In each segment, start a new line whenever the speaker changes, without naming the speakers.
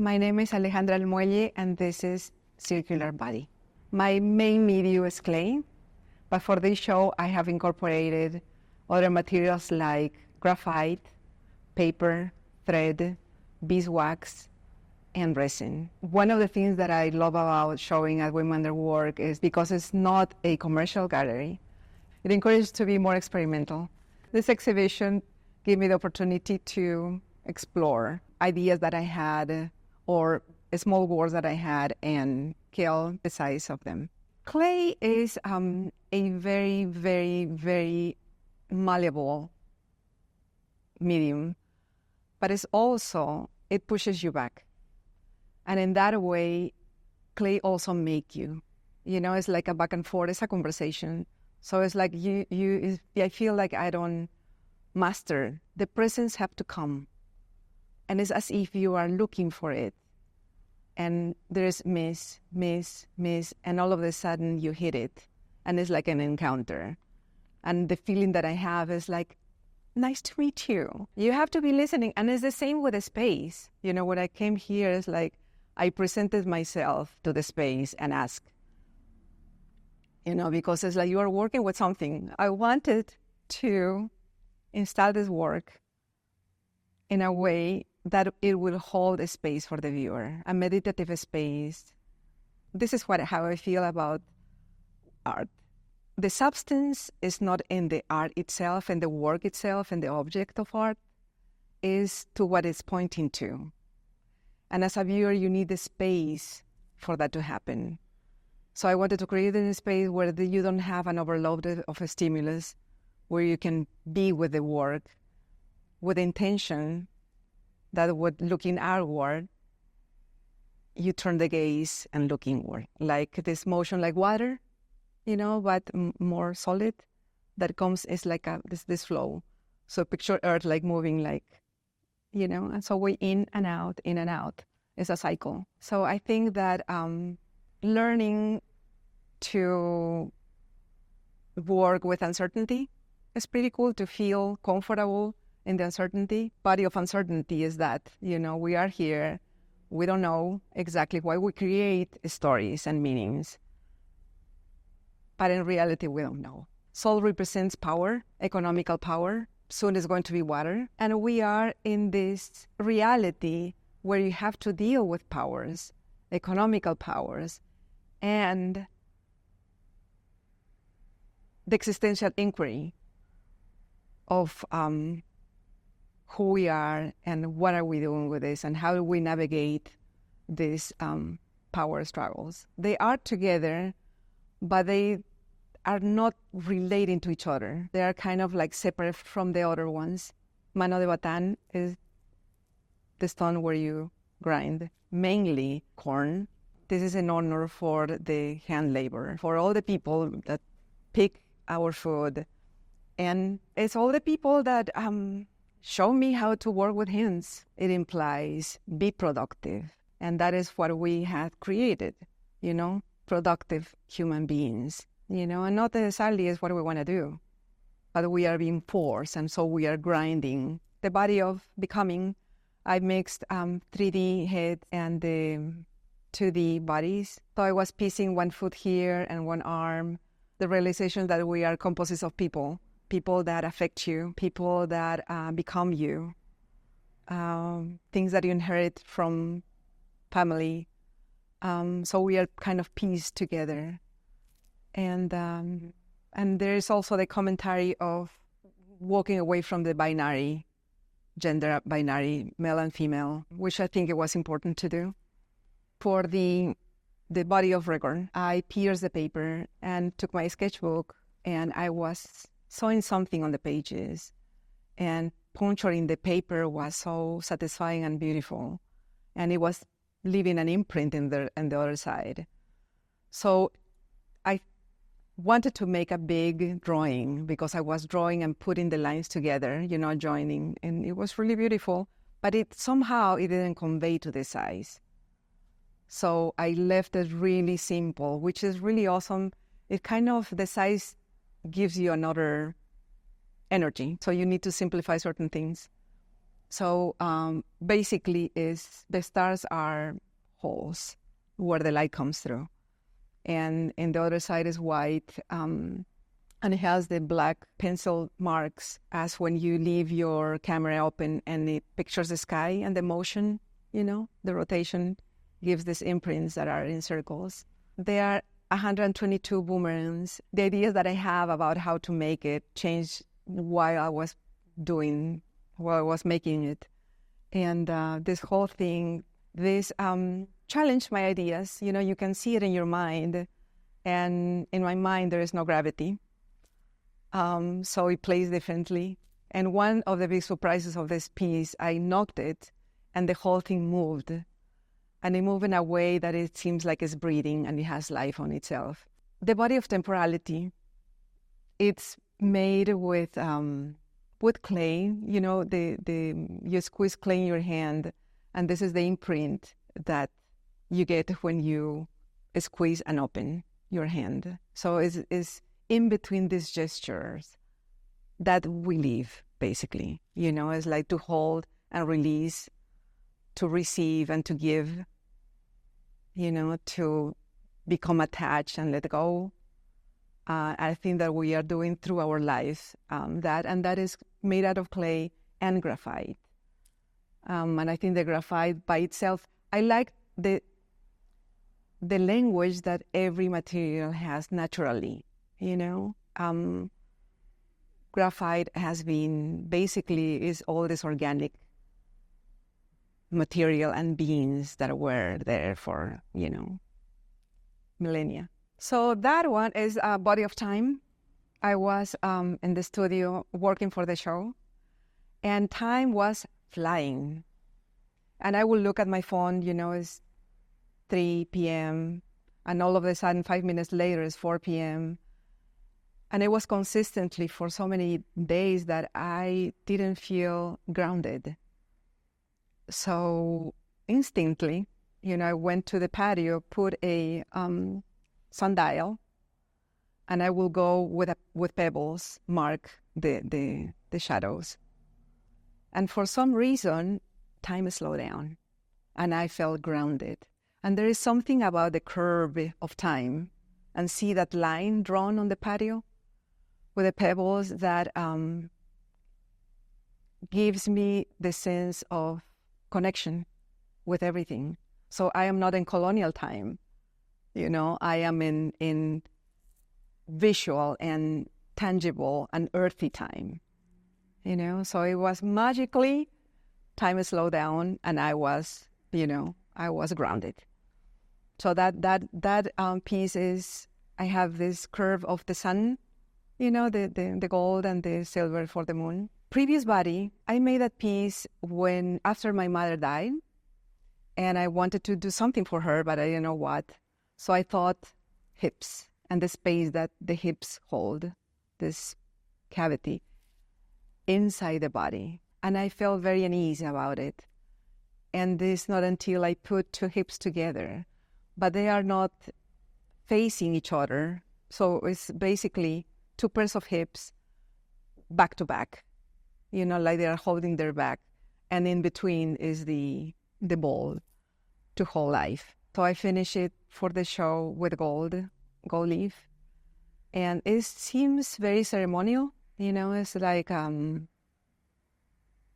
My name is Alejandra Almuelle, and this is Circular Body. My main medium is clay, but for this show, I have incorporated other materials like graphite, paper, thread, beeswax, and resin. One of the things that I love about showing at women their work is because it's not a commercial gallery, it encourages to be more experimental. This exhibition gave me the opportunity to explore ideas that I had or small words that I had and scale the size of them. Clay is a very, very, very malleable medium, but it's also, it pushes you back. And in that way, clay also make you. You know, it's like a back and forth, it's a conversation. So it's like I feel like I don't master. The presence have to come. And it's as if you are looking for it. And there's miss, and all of a sudden you hit it. And it's like an encounter. And the feeling that I have is like, nice to meet you. You have to be listening. And it's the same with the space. You know, when I came here, it's like I presented myself to the space and asked. You know, because it's like you are working with something. I wanted to install this work in a way that it will hold a space for the viewer, a meditative space. This is how I feel about art. The substance is not in the art itself and the work itself and the object of art, is to what it's pointing to. And as a viewer, you need the space for that to happen. So I wanted to create a space where you don't have an overload of a stimulus, where you can be with the work with intention that would looking outward, you turn the gaze and look inward. Like this motion, like water, you know, but more solid, that comes, is like this flow. So picture Earth like moving like, you know, and so we in and out. It's a cycle. So I think that learning to work with uncertainty is pretty cool, to feel comfortable in the uncertainty. Body of uncertainty is that, you know, we are here, we don't know exactly why we create stories and meanings, but in reality, we don't know. Soul represents power, economical power. Soon is going to be water. And we are in this reality where you have to deal with powers, economical powers, and the existential inquiry of who we are and what are we doing with this and how do we navigate these power struggles. They are together, but they are not relating to each other. They are kind of like separate from the other ones. Mano de Batán is the stone where you grind, mainly corn. This is in honor for the hand labor, for all the people that pick our food. And it's all the people that show me how to work with hands. It implies be productive. And that is what we have created, you know, productive human beings, you know, and not necessarily is what we want to do, but we are being forced. And so we are grinding the body of becoming. I mixed 3D head and the 2D bodies. So I was piecing one foot here and one arm. The realization that we are composites of people that affect you, people that become you, things that you inherit from family. So we are kind of pieced together. And there is also the commentary of walking away from the binary, gender binary, male and female, which I think it was important to do. For the body of record, I pierced the paper and took my sketchbook, and I was sewing something on the pages, and puncturing the paper was so satisfying and beautiful, and it was leaving an imprint in the other side. So I wanted to make a big drawing because I was drawing and putting the lines together, you know, joining, and it was really beautiful, but it didn't convey to the size. So I left it really simple, which is really awesome. It kind of, the size gives you another energy. So you need to simplify certain things. So basically, the stars are holes where the light comes through, and the other side is white, and it has the black pencil marks as when you leave your camera open and it pictures the sky and the motion, the rotation gives these imprints that are in circles. There are 122 boomerangs. The ideas that I have about how to make it changed while I was making it. And this whole thing, challenged my ideas. You can see it in your mind. And in my mind, there is no gravity. So it plays differently. And one of the big surprises of this piece, I knocked it, and the whole thing moved. And it moved in a way that it seems like it's breathing and it has life on itself. The body of temporality, it's made with clay. You squeeze clay in your hand, and this is the imprint that you get when you squeeze and open your hand. So it's in between these gestures that we live, basically. It's like to hold and release, to receive and to give, to become attached and let go. I think that we are doing through our lives and that is made out of clay and graphite. And I think the graphite by itself, I like the language that every material has naturally, Graphite has been, basically, is all this organic material and beings that were there for, millennia. So that one is a body of time. I was in the studio working for the show, and time was flying. And I would look at my phone, it's 3 p.m., and all of a sudden, 5 minutes later, it's 4 p.m., and it was consistently for so many days that I didn't feel grounded. So instantly, I went to the patio, put a sundial, and I will go with pebbles, mark the shadows. And for some reason, time slowed down, and I felt grounded. And there is something about the curve of time, and see that line drawn on the patio with the pebbles that gives me the sense of connection with everything. So I am not in colonial time, I am in visual and tangible and earthy time, So it was magically, time slowed down, and I was grounded. So that piece is, I have this curve of the sun, the gold and the silver for the moon. Previous body, I made that piece after my mother died, and I wanted to do something for her, but I didn't know what. So I thought hips and the space that the hips hold, this cavity inside the body. And I felt very uneasy about it. And it's not until I put two hips together, but they are not facing each other. So it's basically two pairs of hips back to back, like they are holding their back. And in between is the ball to hold life. So I finish it for the show with gold leaf. And it seems very ceremonial, it's like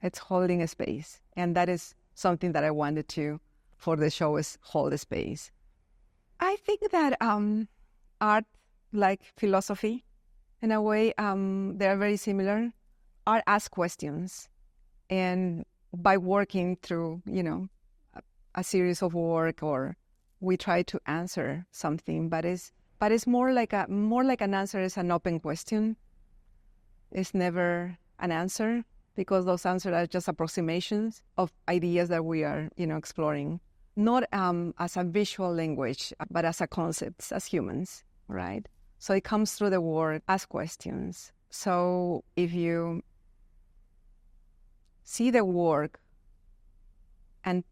it's holding a space. And that is something that I wanted to, for the show, is hold a space. I think that art, like philosophy, in a way, they are very similar. Art asks questions, and by working through, a series of work, or we try to answer something, but it's more like an answer is an open question. It's never an answer, because those answers are just approximations of ideas that we are, exploring. Not as a visual language, but as a concept, as humans, right? So it comes through the work as questions. So if you see the work and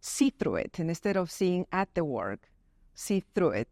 see through it, and instead of seeing at the work, see through it,